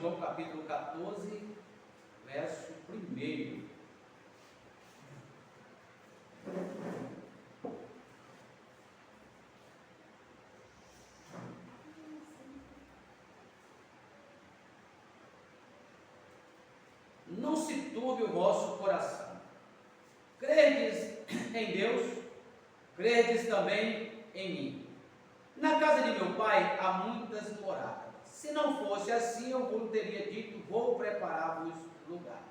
João capítulo 14, verso 1. Não se turbe o vosso coração. Credes em Deus, credes também em mim. Na casa de meu pai há muitas moradas. Se não fosse assim, eu vos teria dito: vou preparar-vos lugar.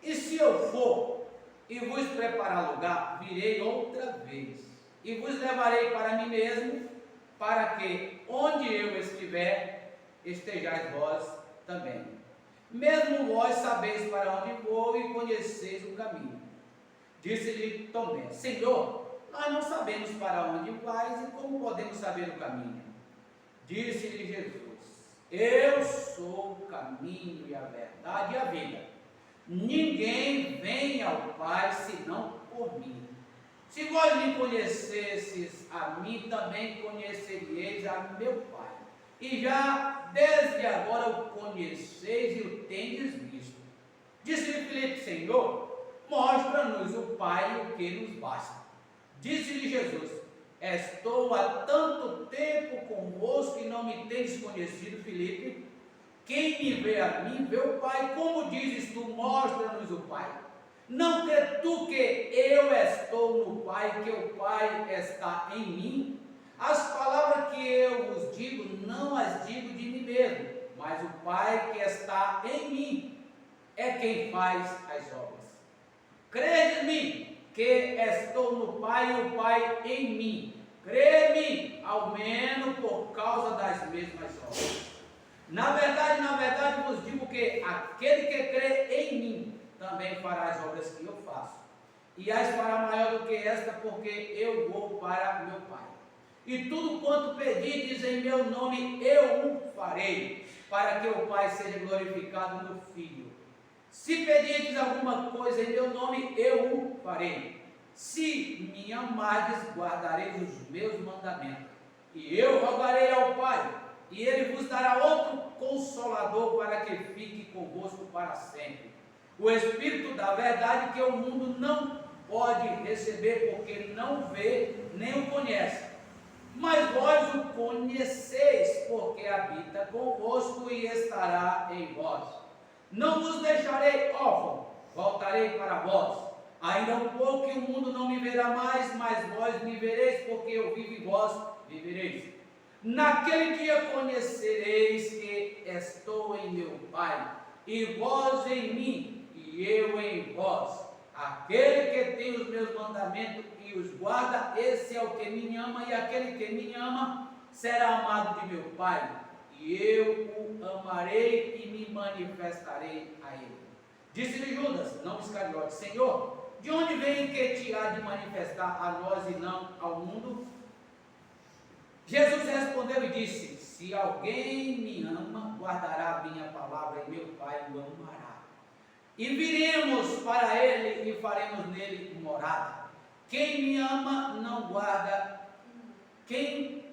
E se eu for e vos preparar lugar, virei outra vez e vos levarei para mim mesmo, para que onde eu estiver, estejais vós também. Mesmo vós sabeis para onde vou e conheceis o caminho. Disse-lhe Tomé: Senhor, nós não sabemos para onde vais e como podemos saber o caminho? Disse-lhe Jesus: Eu sou o caminho e a verdade e a vida. Ninguém vem ao Pai senão por mim. Se vós me conhecesses a mim, também conheceríeis a meu Pai. E já desde agora o conheceis e o tendes visto. Disse-lhe Filipe: Senhor, mostra-nos o Pai, o que nos basta. Disse-lhe Jesus: Estou há tanto tempo convosco e não me tendes conhecido, Filipe? Quem me vê a mim, vê o Pai. Como dizes tu: mostra-nos o Pai? Não crês tu que eu estou no Pai, que o Pai está em mim? As palavras que eu vos digo, não as digo de mim mesmo, mas o Pai que está em mim é quem faz as obras. Crede em mim, que estou no Pai e o Pai em mim. Crê-me, ao menos por causa das mesmas obras. Na verdade vos digo que aquele que crê em mim também fará as obras que eu faço, e as fará maior do que esta, porque eu vou para meu Pai. E tudo quanto pedides em meu nome, eu o farei, para que o Pai seja glorificado no Filho. Se pedirdes alguma coisa em meu nome, eu o farei. Se me amardes, guardareis os meus mandamentos. E eu rogarei ao Pai, e ele vos dará outro Consolador, para que fique convosco para sempre. O Espírito da verdade, que o mundo não pode receber, porque não vê nem o conhece. Mas vós o conheceis, porque habita convosco e estará em vós. Não vos deixarei órfão, voltarei para vós. Ainda um pouco e o mundo não me verá mais, mas vós me vereis, porque eu vivo e vós vivereis. Naquele dia conhecereis que estou em meu Pai, e vós em mim, e eu em vós. Aquele que tem os meus mandamentos e os guarda, esse é o que me ama, e aquele que me ama será amado de meu Pai, e eu o amarei e me manifestarei a ele. Disse-lhe Judas, não Iscariote: Senhor, de onde vem que te há de manifestar a nós e não ao mundo? Jesus respondeu e disse: Se alguém me ama, guardará a minha palavra, e meu Pai o amará. E viremos para ele e faremos nele morada. Quem me ama não guarda, quem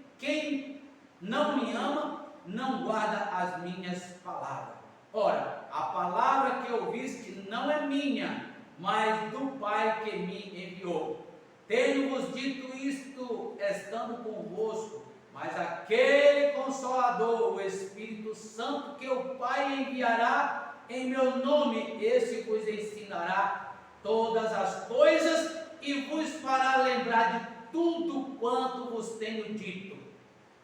não me ama não guarda as minhas palavras. Ora, a palavra que ouviste não é minha, mas do Pai que me enviou. Tenho-vos dito isto estando convosco, mas aquele Consolador, o Espírito Santo, que o Pai enviará em meu nome, esse vos ensinará todas as coisas e vos fará lembrar de tudo quanto vos tenho dito.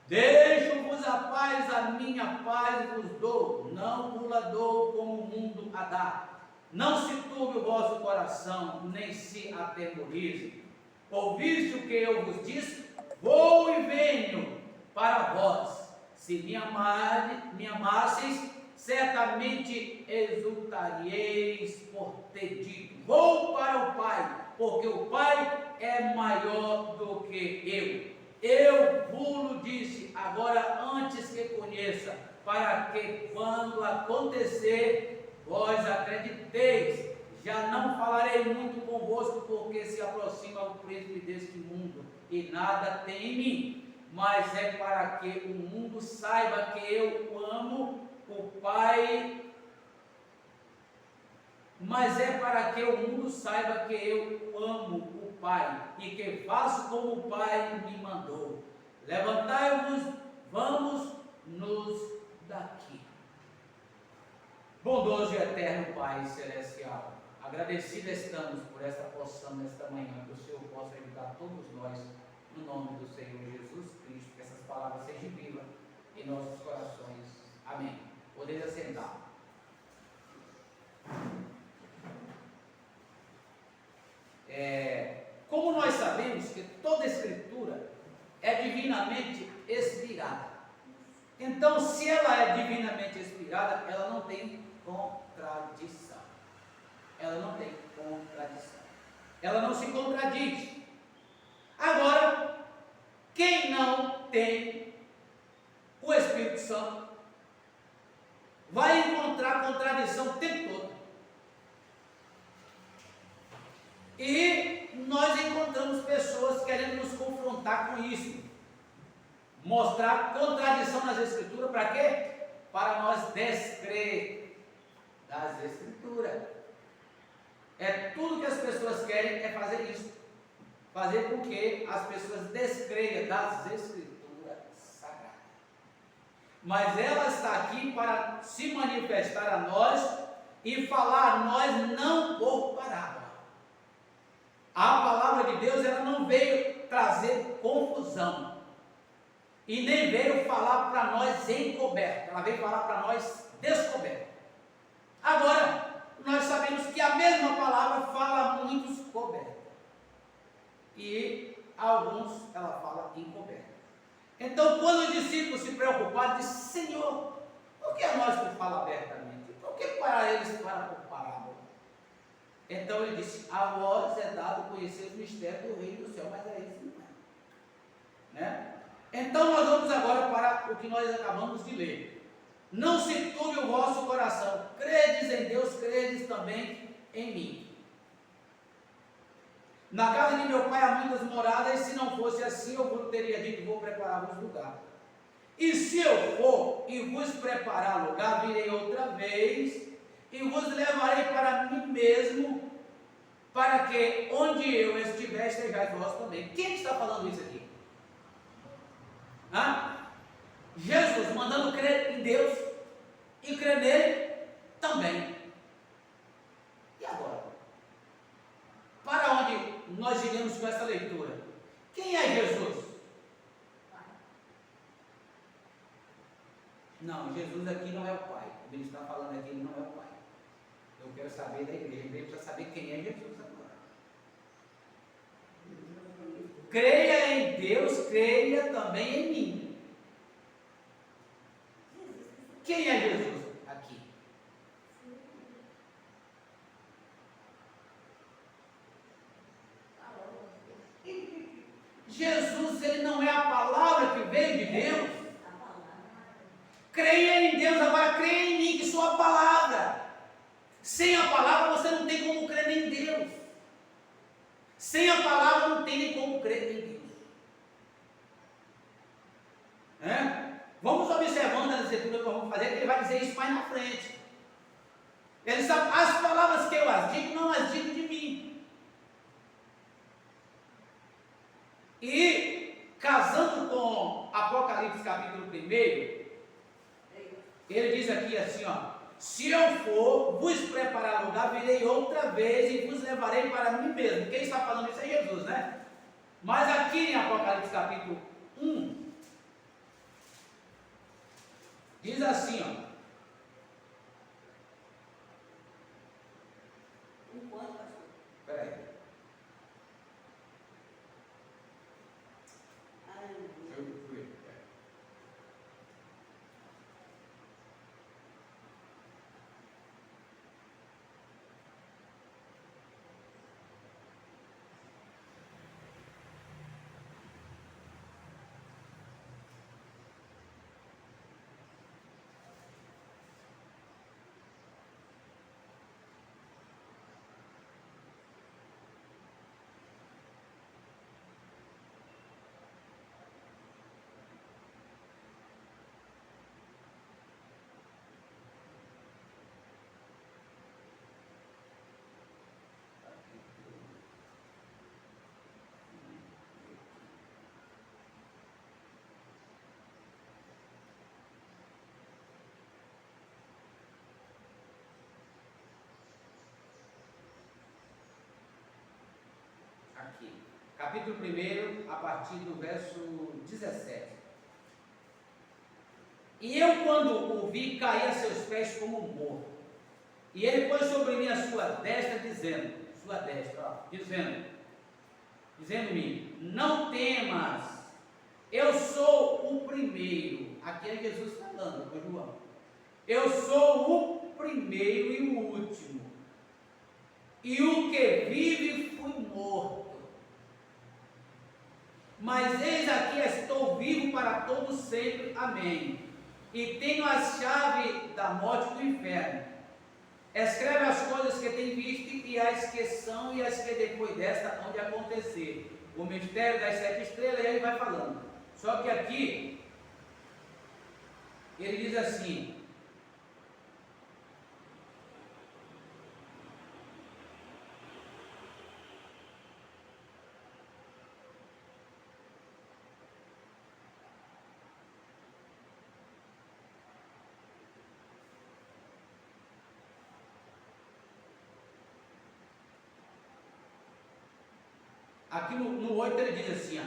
Deixo-vos a paz, a minha paz vos dou, não vos la dou como o mundo a dá. Não se turbe o vosso coração, nem se atemorize. Ouviste o que eu vos disse? Vou e venho para vós. Se me amasseis, certamente exultareis por ter dito: vou para o Pai, porque o Pai é maior do que eu. Eu vos disse agora, antes que conheça, para que quando acontecer, vós acrediteis. Já não falarei muito convosco, porque se aproxima o príncipe deste mundo, e nada tem em mim, mas é para que o mundo saiba que eu o amo. o Pai, mas é para que o mundo saiba que eu amo o Pai e que faço como o Pai me mandou. Levantai-vos, vamos-nos daqui. Bondoso e eterno Pai Celestial, agradecido estamos por esta porção nesta manhã, que o Senhor possa ajudar todos nós, no nome do Senhor Jesus Cristo, que essas palavras sejam vivas em nossos corações. Amém. Podeis assentar. Como nós sabemos que toda Escritura é divinamente inspirada, então se ela é divinamente inspirada, ela não tem contradição. Ela não tem contradição. Ela não se contradiz. Agora, quem não tem o Espírito Santo vai encontrar contradição o tempo todo. E nós encontramos pessoas querendo nos confrontar com isso. Mostrar contradição nas Escrituras, para quê? Para nós descrer das Escrituras. Tudo que as pessoas querem é fazer isso. Fazer com que as pessoas descreiam das Escrituras sagradas. Mas ela está aqui para se manifestar a nós e falar a nós não por parábola. A palavra de Deus, ela não veio trazer confusão e nem veio falar para nós encoberto, ela veio falar para nós descoberto. Agora, nós sabemos que a mesma palavra fala a muitos coberto e a alguns ela fala encoberto. Então, quando os discípulos se preocuparam, disse: Senhor, por que a nós que fala abertamente? Por que para eles fala por parábola? Então ele disse: a vós é dado conhecer os mistérios do reino do céu, mas a eles não é. Né? Então nós vamos agora para o que nós acabamos de ler. Não se turbe o vosso coração, credes em Deus, credes também em mim. Na casa de meu pai há muitas moradas, e se não fosse assim, eu vos teria dito: vou preparar-vos lugar. E se eu for e vos preparar lugar, virei outra vez e vos levarei para mim mesmo, para que onde eu estiver, estejais vós também. Quem está falando isso aqui? Jesus mandando crer em Deus e crer nele também. E agora? Para onde nós iremos com essa leitura? Quem é Jesus? Não, Jesus aqui não é o Pai. O ministro está falando aqui, ele não é o Pai. Eu quero saber da igreja, ele precisa saber quem é Jesus agora. Creia em Deus, creia também em mim. Quem é Jesus aqui? Jesus, ele não é a palavra que veio de Deus. Creia em Deus, agora creia em mim, que sou a palavra. Sem a palavra você não tem como crer em Deus. Sem a palavra não tem nem como crer em Deus. Vamos observando nas escrituras que vamos fazer, que ele vai dizer isso mais na frente. Ele sabe: as palavras que eu as digo, não as digo de mim. E casando com Apocalipse capítulo 1, ele diz aqui assim, se eu for vos preparar lugar, virei outra vez e vos levarei para mim mesmo. Quem está falando isso é Jesus, né? Mas aqui em Apocalipse capítulo 1, diz assim, espera aí. capítulo 1, a partir do verso 17. E eu, quando o vi, caí a seus pés como morto. E ele pôs sobre mim a sua destra, dizendo-me, não temas, eu sou o primeiro. Aqui é Jesus falando com João. Eu sou o primeiro e o último. E o que vive fui morto. Mas eis aqui estou vivo para todo sempre. Amém. E tenho a chave da morte e do inferno. Escreve as coisas que tem visto e as que são e as que depois desta hão de acontecer. O mistério das 7 estrelas, e aí vai falando. Só que aqui, ele diz assim, aqui no 8 ele diz assim, ó,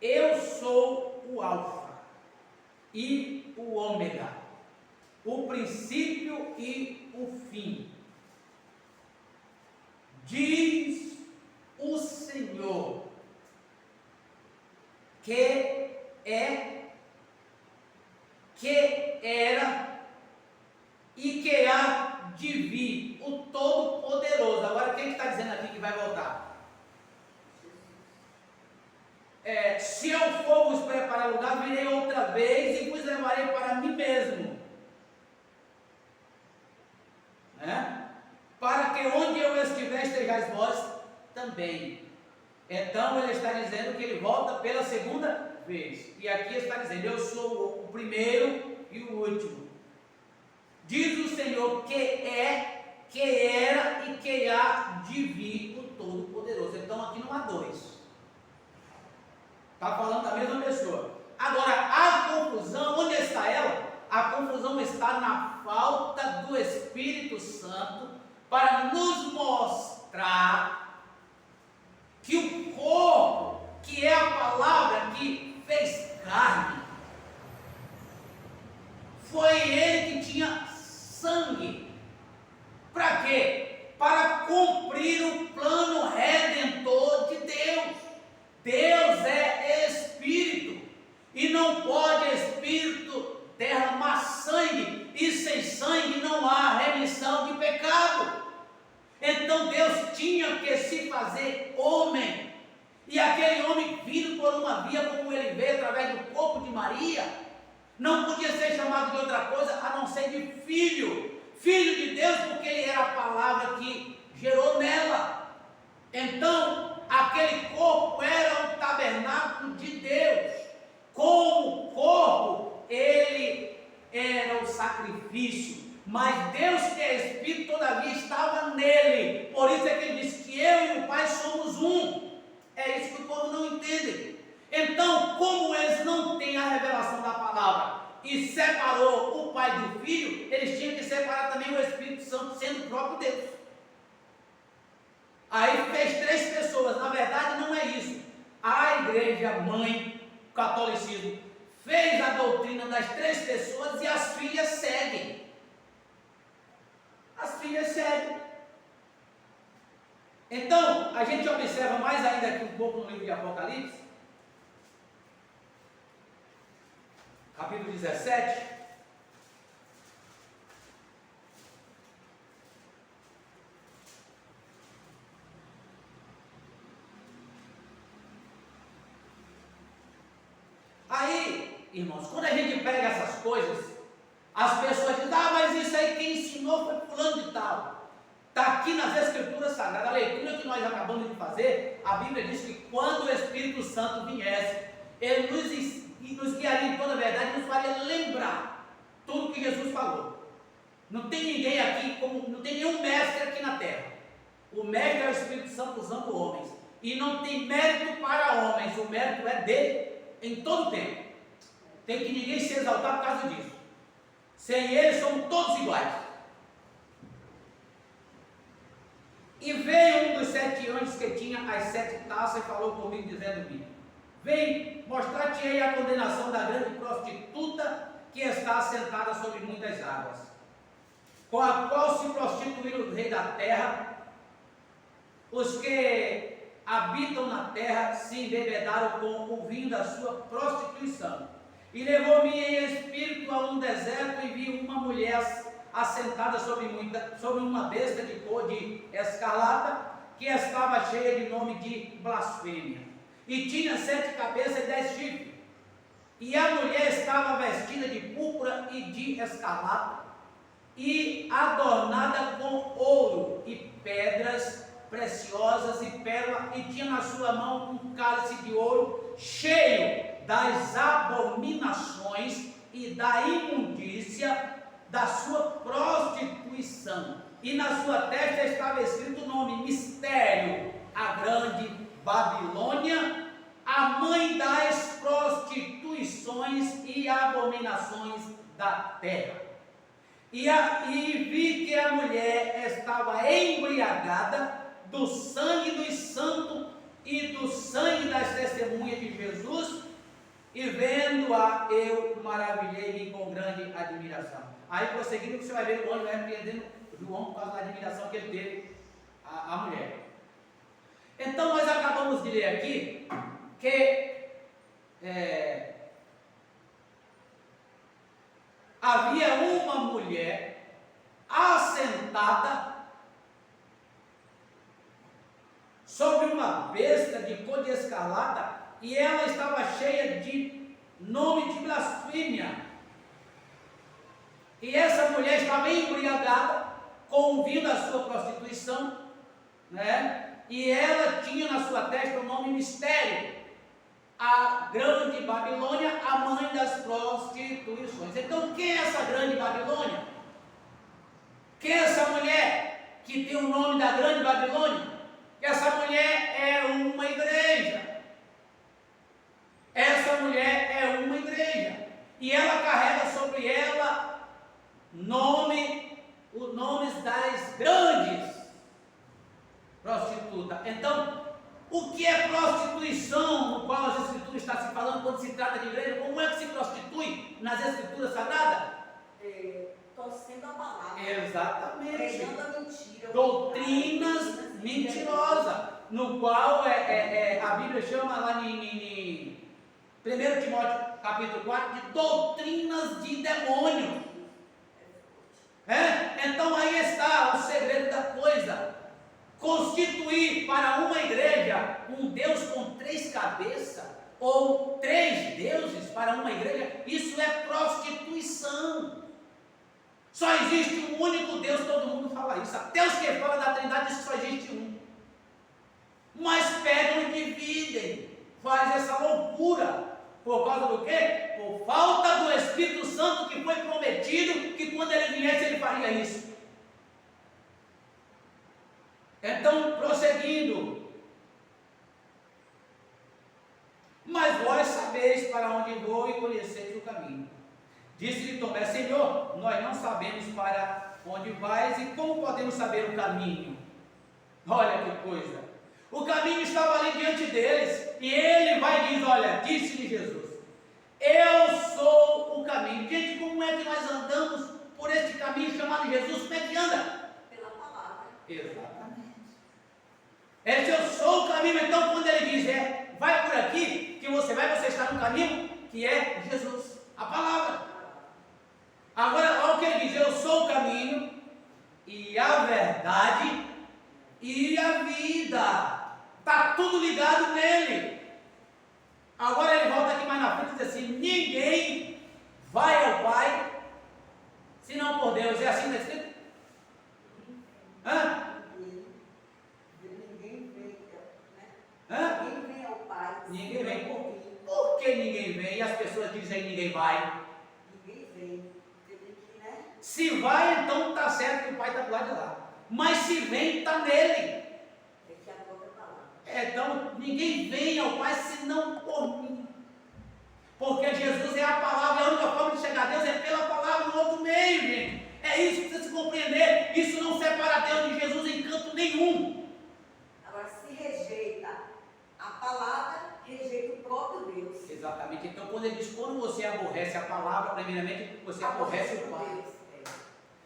eu sou o Alfa e o Ômega, o princípio e o fim, diz o Senhor, que é, que era e que há de vir, o Todo-Poderoso. Agora quem está dizendo aqui que vai voltar? Se eu for vos preparar lugar, virei outra vez e vos levarei para mim mesmo, para que onde eu estiver estejais vós também. Então ele está dizendo que ele volta pela segunda vez, e aqui está dizendo, eu sou o primeiro e o último, diz o Senhor, que é, que era e que há de vir, o Todo-Poderoso. Então aqui não há dois, está falando da mesma pessoa. Agora, a confusão, onde está ela? A confusão está na falta do Espírito Santo para nos mostrar que o corpo, que é a palavra que fez carne, foi ele que tinha sangue. Para quê? Para cumprir o plano redentor de Deus. Deus é Espírito, e não pode Espírito derramar sangue, e sem sangue não há remissão de pecado. Então Deus tinha que se fazer homem, e aquele homem vindo por uma via como ele veio, através do corpo de Maria, não podia ser chamado de outra coisa a não ser de filho de Deus, porque ele era a palavra que gerou nela. Então aquele corpo era o tabernáculo de Deus. Como corpo, ele era o sacrifício, mas Deus, que é Espírito, todavia estava nele. Por isso é que ele diz que eu e o Pai somos um. É isso que o povo não entende. Então, como eles não têm a revelação da palavra e separou o Pai do Filho, eles tinham que separar também o Espírito Santo, sendo o próprio Deus. Aí fez 3 pessoas. Na verdade não é isso. A igreja mãe, o catolicismo, fez a doutrina das 3 pessoas e as filhas seguem. As filhas seguem. Então a gente observa mais ainda aqui um pouco no livro de Apocalipse, capítulo 17. Aí, irmãos, quando a gente pega essas coisas, as pessoas dizem, mas isso aí quem ensinou foi fulano de tal. Está aqui nas Escrituras Sagradas, a leitura que nós acabamos de fazer, a Bíblia diz que quando o Espírito Santo viesse, ele nos guiaria em toda a verdade, nos faria lembrar tudo que Jesus falou. Não tem ninguém aqui, não tem nenhum mestre aqui na terra. O mestre é o Espírito Santo usando homens, e não tem mérito para homens, o mérito é dele em todo o tempo. Tem que ninguém se exaltar por causa disso. Sem ele somos todos iguais. E veio um dos 7 anjos que tinha as 7 taças e falou comigo, dizendo-me: vem, mostrar-te-ei a condenação da grande prostituta que está assentada sobre muitas águas, com a qual se prostituiu o rei da terra. Os que habitam na terra se embebedaram com o vinho da sua prostituição. E levou-me em espírito a um deserto, e vi uma mulher assentada sobre uma besta de cor de escarlata, que estava cheia de nome de blasfêmia, e tinha 7 cabeças e 10 chifres. E a mulher estava vestida de púrpura e de escarlata, e adornada com ouro e pedras preciosas e pérola, e tinha na sua mão um cálice de ouro cheio das abominações e da imundícia da sua prostituição, e na sua testa estava escrito o nome: Mistério, a grande Babilônia, a mãe das prostituições e abominações da terra. E vi que a mulher estava embriagada do sangue dos santos e do sangue das testemunhas de Jesus, e vendo-a eu maravilhei-me com grande admiração. Aí prosseguindo, você vai ver o anjo repreendendo João por causa da admiração que ele teve a mulher. Então nós acabamos de ler aqui que havia uma mulher assentada sobre uma besta de cor de escarlata, e ela estava cheia de nome de blasfêmia. E essa mulher estava embriagada com o vinho da sua prostituição, né? E ela tinha na sua testa o nome Mistério, a grande Babilônia, a mãe das prostituições. Então, quem é essa grande Babilônia? Quem é essa mulher que tem o nome da grande Babilônia? Essa mulher é uma igreja. Essa mulher é uma igreja. E ela carrega sobre ela os nomes das grandes prostitutas. Então, o que é prostituição, no qual as escrituras estão se falando quando se trata de igreja? Como é que se prostitui nas escrituras sagradas? Torcendo a palavra. Exatamente. Pregando a mentira. Doutrinas mentirosas, no qual a Bíblia chama lá em 1 Timóteo capítulo 4 de doutrinas de demônio. Então aí está o segredo da coisa. Constituir para uma igreja um Deus com 3 cabeças, ou 3 deuses para uma igreja, isso é prostituição. Só existe um único Deus, todo mundo fala isso. Até os que falam da Trindade dizem que só existe um. Mas pegam e dividem, faz essa loucura. Por causa do quê? Por falta do Espírito Santo, que foi prometido que quando ele viesse ele faria isso. Então, prosseguindo: mas vós sabeis para onde vou e conheceis o caminho. Disse-lhe Tomé: Senhor, nós não sabemos para onde vais e como podemos saber o caminho? Olha que coisa! O caminho estava ali diante deles, e ele vai e diz: olha, disse-lhe Jesus: eu sou o caminho. Gente, como é que nós andamos por este caminho chamado Jesus? Como é que anda? Pela palavra. Exatamente. Ele diz: eu sou o caminho. Então quando ele diz, vai por aqui, que você vai, você está no caminho, que é Jesus, a palavra. Agora, olha o que ele diz: eu sou o caminho, e a verdade, e a vida. Está tudo ligado nele. Agora ele volta aqui mais na frente e diz assim: ninguém vai ao Pai senão por Deus. É assim que está escrito? Ninguém vem, né? Ninguém vem ao Pai. Ninguém vem. Por que ninguém vem? E as pessoas dizem: ninguém vai. Ninguém vem. Se vai, então está certo que o Pai está do lado de lá. Mas se vem, está nele. Então, ninguém vem ao Pai senão por mim. Porque Jesus é a palavra, e a única forma de chegar a Deus é pela palavra, no outro meio, gente. É isso que precisa se compreender. Isso não separa Deus de Jesus em canto canto nenhum. Agora, se rejeita a palavra, rejeita o próprio Deus. Exatamente. Então, quando ele diz, quando você aborrece a palavra, primeiramente, você aborrece o Pai. Deus.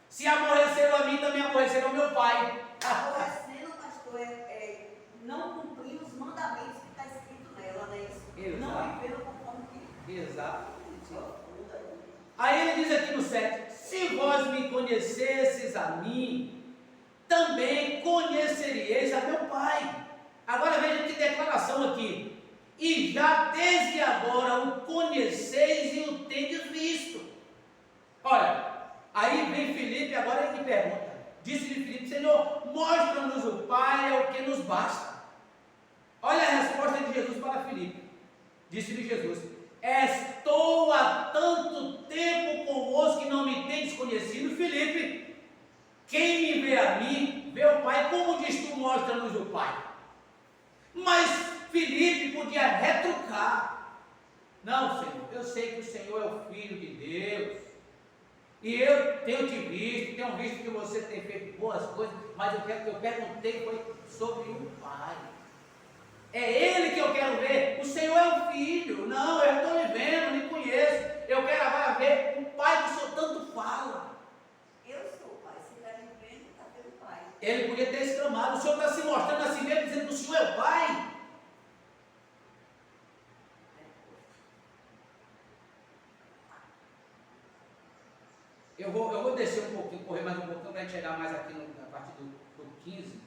Se aborreceram a mim, também aborreceram o meu Pai. Aborrecendo, pastor, não cumprir os mandamentos que está escrito nela, né? Isso. Não vivendo conforme que. Exatamente. Aí ele diz aqui no 7, se vós me conhecesses a mim, também conheceríeis a meu Pai. Agora veja que declaração aqui. E já desde agora o conheceis e o tendes visto. Olha, aí vem Filipe, agora ele pergunta. Disse-lhe Filipe, Senhor, mostra-nos o Pai, é o que nos basta. Olha a resposta de Jesus para Filipe. Disse-lhe Jesus, estou há tanto tempo convosco que não me tendes conhecido, Filipe. Quem me vê a mim, vê o Pai. Como diz tu, mostra-nos o Pai? Mas Filipe podia retrucar. Não, Senhor, eu sei que o Senhor é o Filho de Deus. E eu tenho te visto, tenho visto que você tem feito boas coisas, mas o que eu perguntei foi sobre o Pai. É Ele que eu quero ver. O Senhor é o Filho. Não, eu estou lhe vendo, lhe conheço. Eu quero agora ver o Pai que o Senhor tanto fala. Eu sou o Pai. Se está me vendo, está vendo o Pai. Ele podia ter exclamado, o Senhor está se mostrando a si mesmo, dizendo que o Senhor é o Pai. Eu vou descer um pouquinho, correr mais um pouquinho para a gente chegar mais aqui na parte do 15.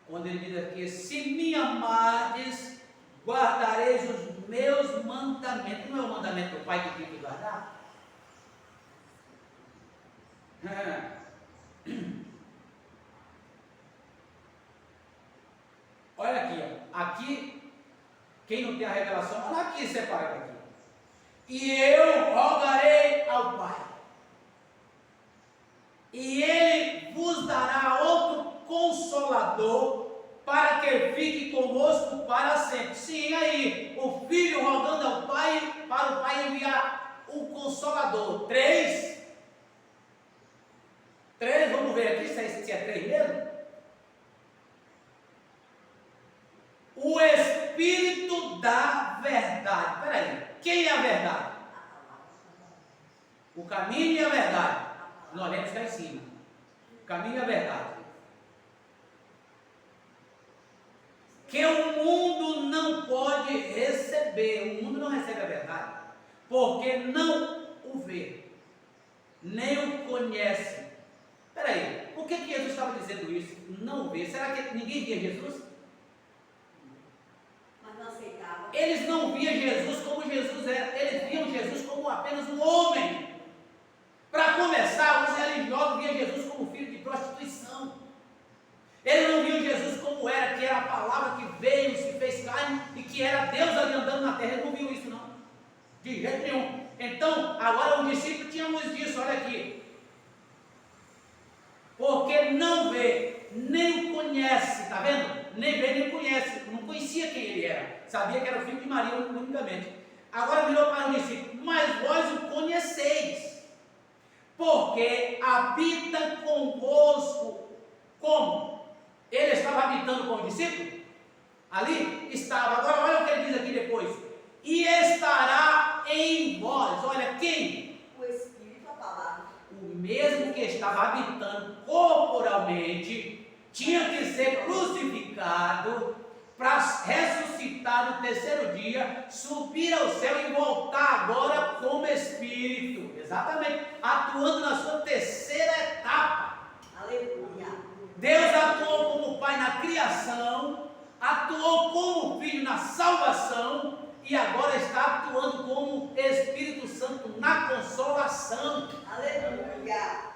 Quando ele diz aqui, se me amardes, guardareis os meus mandamentos. Não é o mandamento do Pai que tem que guardar? Olha aqui, ó. Aqui, quem não tem a revelação, olha aqui, separa aqui. E eu rogarei ao Pai, e Ele vos dará outro Consolador, para que fique convosco para sempre. Sim, aí, o Filho rogando ao Pai, para o Pai enviar o Consolador. Três, vamos ver aqui se é três mesmo. O Espírito da verdade. Espera aí, quem é a verdade? O caminho e a verdade. Nós lemos cá em cima. O caminho e a verdade. Que o mundo não pode receber. O mundo não recebe a verdade, porque não o vê, nem o conhece. Espera aí, por que Jesus estava dizendo isso? Não vê. Será que ninguém via Jesus? Mas não aceitava. Eles não viam Jesus como Jesus era. Eles viam Jesus como apenas um homem. Para começar, os religiosos viam Jesus como filho de prostituição. Eles não viam Jesus como era, que era a palavra que veio, se fez carne e que era Deus ali andando na terra. Eles não viam isso, não, de jeito nenhum. Então, agora os discípulos tinham luz disso, olha aqui. Porque não vê, nem o conhece, está vendo? Nem vê, nem conhece, não conhecia quem ele era, sabia que era o filho de Maria unicamente. Agora virou para o discípulo, mas vós o conheceis, porque habita convosco. Como? Ele estava habitando com os discípulos? Ali estava. Agora olha o que ele diz aqui depois. E estará em vós. Olha quem? O Espírito, a palavra. O mesmo que estava habitando corporalmente, tinha que ser crucificado para ressuscitar no terceiro dia, subir ao céu e voltar agora como Espírito. Exatamente. Atuando na sua terceira etapa. Aleluia. Deus atuou como Pai na criação, atuou como Filho na salvação e agora está atuando como Espírito Santo na consolação. Aleluia.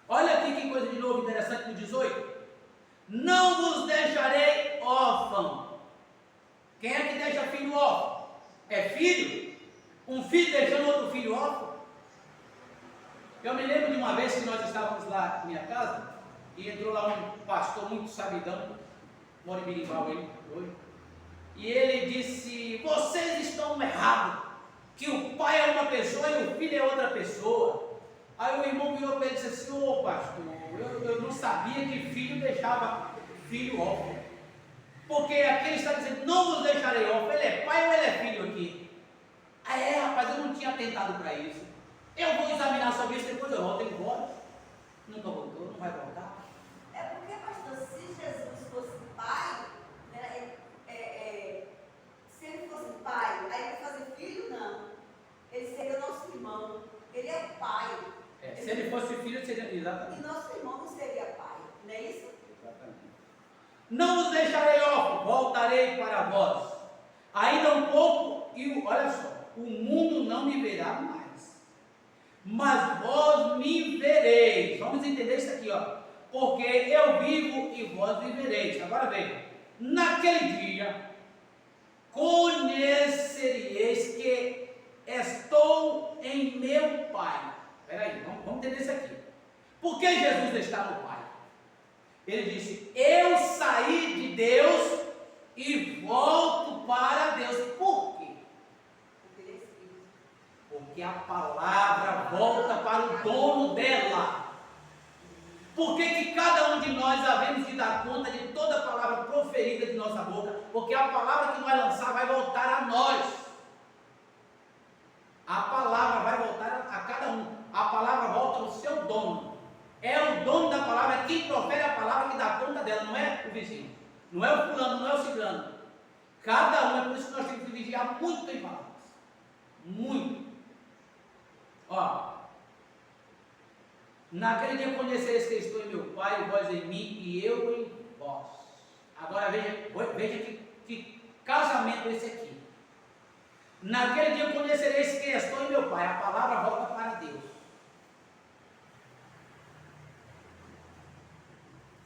Olha aqui que coisa de novo interessante no 18. Não vos deixarei órfão. Quem é que deixa filho órfão? É filho? Um filho deixando outro filho órfão? Eu me lembro de uma vez que nós estávamos lá na minha casa e entrou lá um pastor muito sabidão, mora em Birimbau ele hoje, e ele disse: vocês estão errados, que o pai é uma pessoa e o filho é outra pessoa. Aí o irmão virou para ele e disse assim: ô pastor, eu não sabia que filho deixava filho órfão. Porque aqui ele está dizendo: não vos deixarei órfão. Ele é pai ou ele é filho aqui? Aí rapaz, eu não tinha atentado para isso. Eu vou examinar sobre isso, depois eu volto. Ele volta. Nunca voltou, não vai voltar. É porque, pastor, se Jesus fosse pai, né, se ele fosse pai, aí ele fazer filho, não. Ele seria nosso irmão. Ele é pai. Se ele fosse filho, seria. Exatamente. E nosso irmão não seria pai, não é isso? Exatamente. Não os deixarei órfãos, voltarei para vós. Ainda um pouco, e olha só, o mundo não me verá mais, mas vós me vereis. Vamos entender isso aqui, ó. Porque eu vivo e vós vivereis. Agora veja, naquele dia conhecereis que estou em meu Pai. Espera aí, vamos entender isso aqui. Por que Jesus está no Pai? Ele disse: eu saí de Deus e volto para Deus. Por quê? Porque a palavra volta para o dono dela. Por que cada um de nós havemos de dar conta de toda a palavra proferida de nossa boca? Porque a palavra que nós lançar vai voltar a nós. A palavra vai voltar a cada um. A palavra volta ao seu dono. É o dono da palavra, é quem profere a palavra que dá conta dela, não é o vizinho, não é o fulano, não é o ciclano. Cada um, é por isso que nós temos que vigiar muito em palavras. Muito. Ó, naquele dia conhecereis que estou em meu Pai, vós em mim e eu em vós. Agora veja que casamento esse aqui. Naquele dia conhecereis que estou em meu Pai. A palavra volta para Deus.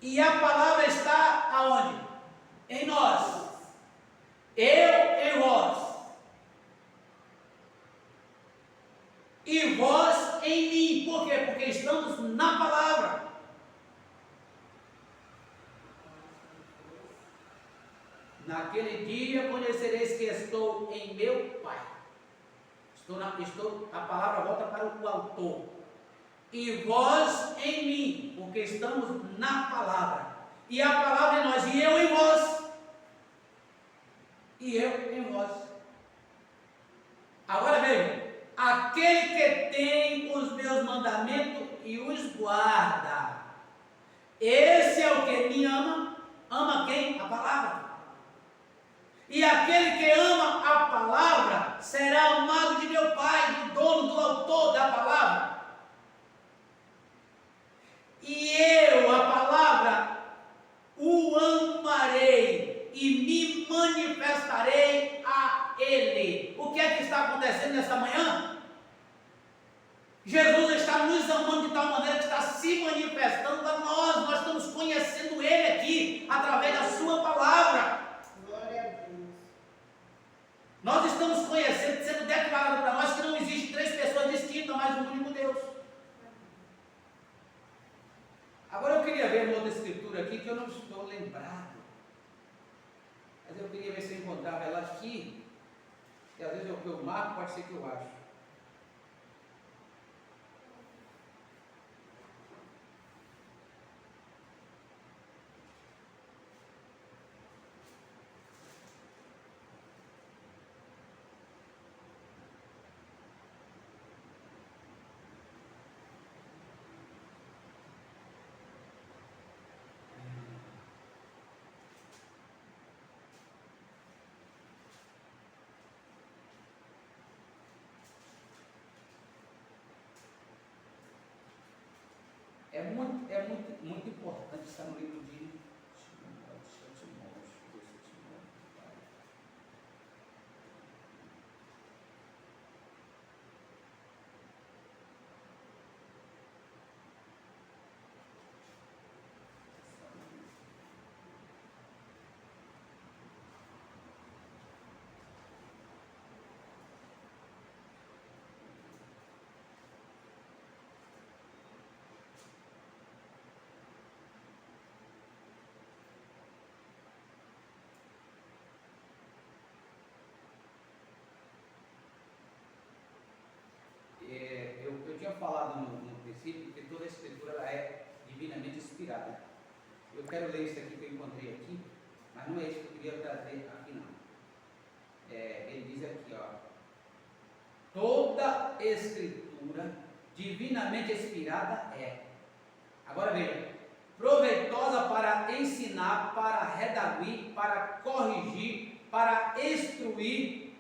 E a palavra está aonde? Em nós. Eu em vós. E vós em mim. Por quê? Porque estamos na palavra. Naquele dia conhecereis que estou em meu Pai. A palavra volta para o autor. E vós em mim, porque estamos na palavra. E a palavra em nós, e eu em vós. E eu em vós. Agora veja, aquele que tem os meus mandamentos e os guarda, esse é o que me ama. Ama quem? A palavra. E aquele que ama a palavra será amado de meu Pai, do dono, do autor da palavra. E eu, a palavra, o amarei e me manifestarei a ele. O que é que está acontecendo nesta manhã? Jesus está nos amando de tal maneira que está se manifestando a nós. Nós estamos conhecendo ele aqui, através da sua palavra. Glória a Deus. Nós estamos conhecendo, sendo declarado para nós que não existe três pessoas distintas, mas um único Deus. Agora eu queria ver uma outra escritura aqui que eu não estou lembrado. Mas eu queria ver se eu encontrava ela aqui. E às vezes eu marco, pode ser que eu acho. muito importante estar no livro de quero ler isso aqui que eu encontrei aqui, mas não é isso que eu queria trazer aqui não. Ele diz aqui, ó, toda escritura divinamente inspirada é, agora veja, proveitosa para ensinar, para redarguir, para corrigir, para instruir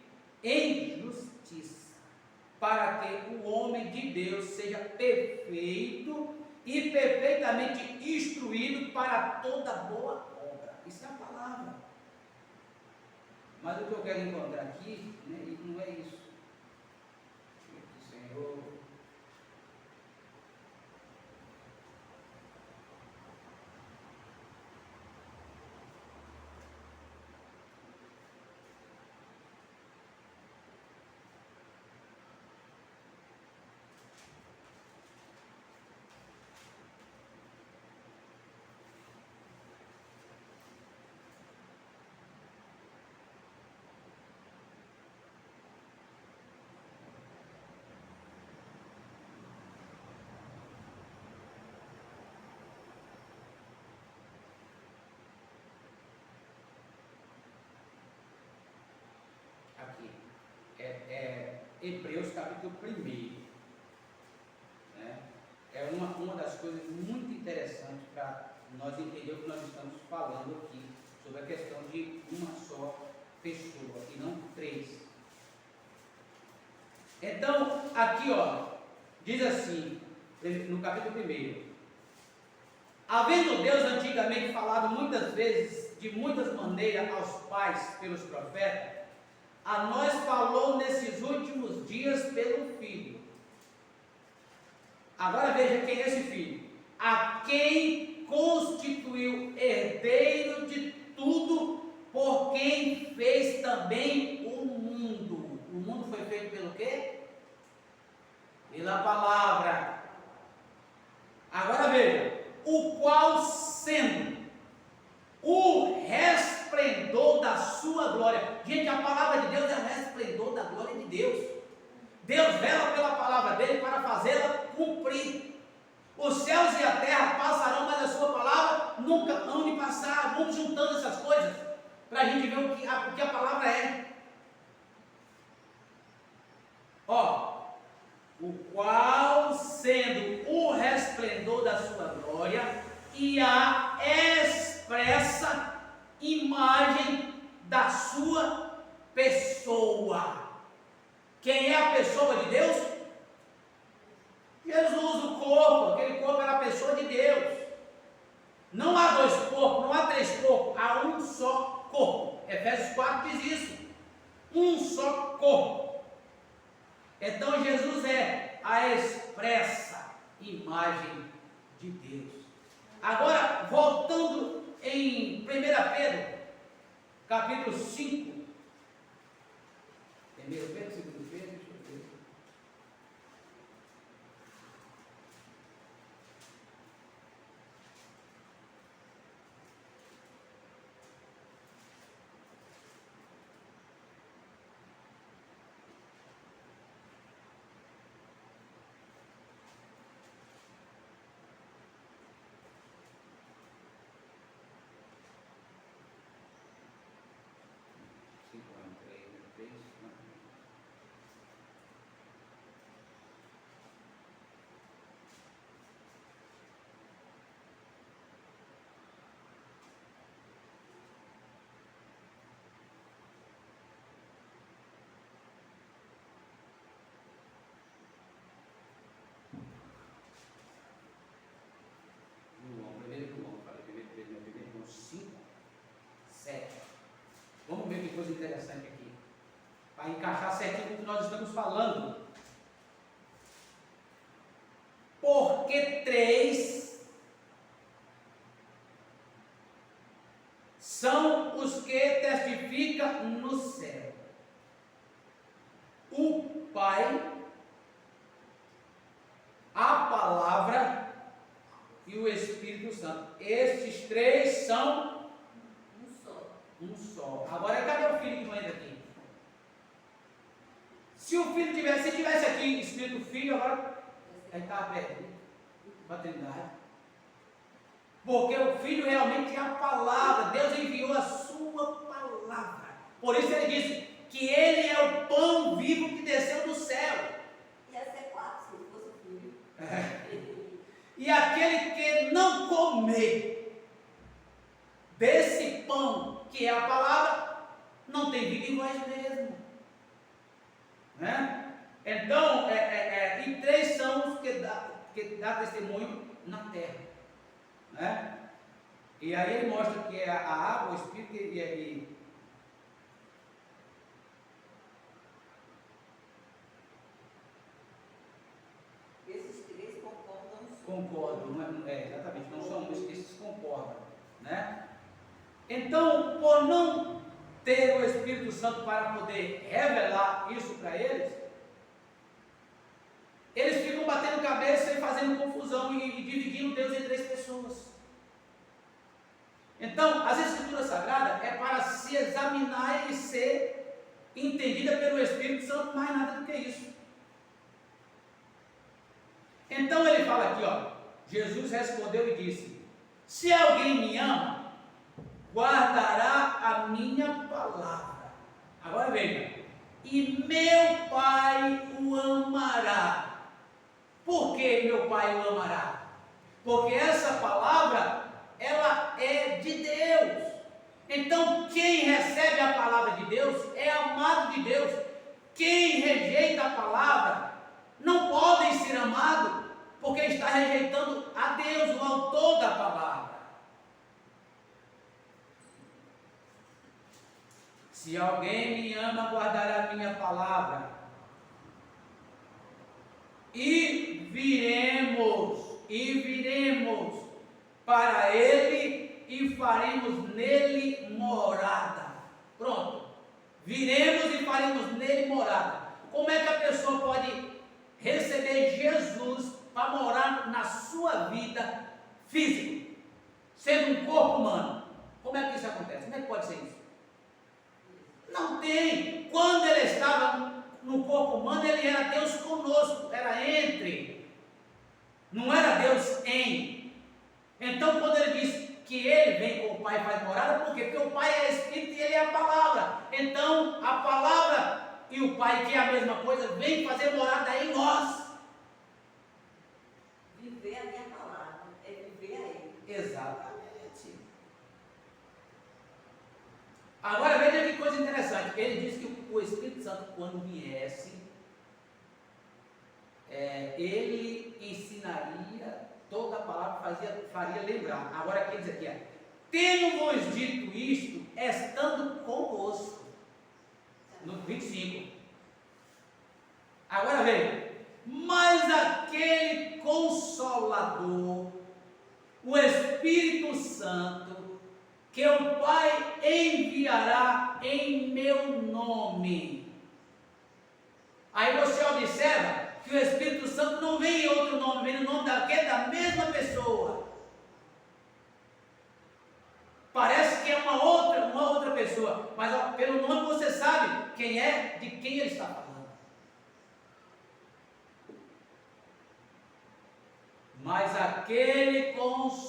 em justiça, para que o homem de Deus seja perfeito e perfeitamente instruído para toda boa obra. Isso é a palavra. Mas o que eu quero encontrar aqui, né, não é isso. Senhor. Aqui, Hebreus capítulo 1, né? É uma das coisas muito interessantes para nós entender o que nós estamos falando aqui, sobre a questão de uma só pessoa, e não três. Então, aqui ó, diz assim, no capítulo 1, havendo Deus antigamente falado muitas vezes, de muitas maneiras aos pais pelos profetas, a nós falou nesses últimos dias pelo Filho. Agora veja quem é esse Filho. A quem constituiu herdeiro de tudo, por quem fez também o mundo. O mundo foi feito pelo quê? Pela palavra. Agora veja, o qual sendo o resplendor da sua glória. Gente, a palavra de Deus é o resplendor da glória de Deus. Deus vela pela palavra dele para fazê-la cumprir. Os céus e a terra passarão, mas a sua palavra nunca hão de passar. Vamos juntando essas coisas para a gente ver o que a palavra é. Ó, o qual sendo o resplendor da sua glória e a expressa imagem da sua pessoa. Quem é a pessoa de Deus? Jesus, o corpo. Aquele corpo era a pessoa de Deus. Não há dois corpos, não há três corpos, há um só corpo. Efésios 4 diz isso. Um só corpo. Então Jesus é a expressa imagem de Deus. Agora, voltando em 1 Pedro, capítulo 5. 1 Pedro, 2 Pedro, deixa eu ver. Vamos ver que coisa interessante aqui, para encaixar certinho com o que nós estamos falando. Porque três são os que testificam no céu: o Pai, a Palavra e o Espírito Santo. Estes três são um só. Agora, cadê o Filho que não entra aqui? Se o Filho tivesse aqui escrito Filho, agora ele estava perto da Trindade. Porque o Filho realmente é a palavra. Deus enviou a sua palavra. Por isso ele disse que ele é o pão vivo que desceu do céu. Ia ser 4 se fosse filho. E aquele que não comer desse pão, que é a palavra, não tem vida em vós mesmo. Né? Então, e 3 são os que dá testemunho na terra. Né? E aí ele mostra que é a água, o Espírito e Esses 3 concordam. concordam, exatamente, não são muitos que se concordam. Né? Então, por não ter o Espírito Santo para poder revelar isso para eles ficam batendo cabeça e fazendo confusão e dividindo Deus em 3 pessoas. Então, as Escrituras Sagradas é para se examinar e ser entendida pelo Espírito Santo, mais nada do que isso. Então ele fala aqui, ó, Jesus respondeu e disse: se alguém me ama, guardará a minha palavra. Agora veja, e meu Pai o amará. Por que meu Pai o amará? Porque essa palavra, ela é de Deus. Então, quem recebe a palavra de Deus é amado de Deus. Quem rejeita a palavra não pode ser amado, porque está rejeitando a Deus, o autor da palavra. Se alguém me ama, guardará a minha palavra, e viremos para ele e faremos nele morada. Pronto. Viremos e faremos nele morada. Como é que a pessoa pode receber Jesus para morar na sua vida física, sendo um corpo humano? Como é que isso acontece? Como é que pode ser isso? Não tem. Quando ele estava no corpo humano, ele era Deus conosco, era entre, não era Deus em. Então, quando ele diz que ele vem com o Pai e faz morada, por quê? Porque o Pai é Espírito e ele é a palavra. Então, a palavra e o Pai, que é a mesma coisa, vem fazer morada em nós. Viver a minha palavra é viver a ele. Exatamente. Agora veja que coisa interessante. Ele diz que o Espírito Santo, quando viesse, ele ensinaria toda a palavra, faria lembrar. Agora aqui diz aqui, tendo-vos dito isto, estando convosco. No 25. Agora veja, mas aquele Consolador, o Espírito Santo, que o Pai enviará em meu nome. Aí você observa que o Espírito Santo não vem em outro nome, vem no nome da mesma pessoa. Parece que é uma outra pessoa, mas ó, pelo nome você sabe quem é, de quem ele está falando. Mas aquele Consolador,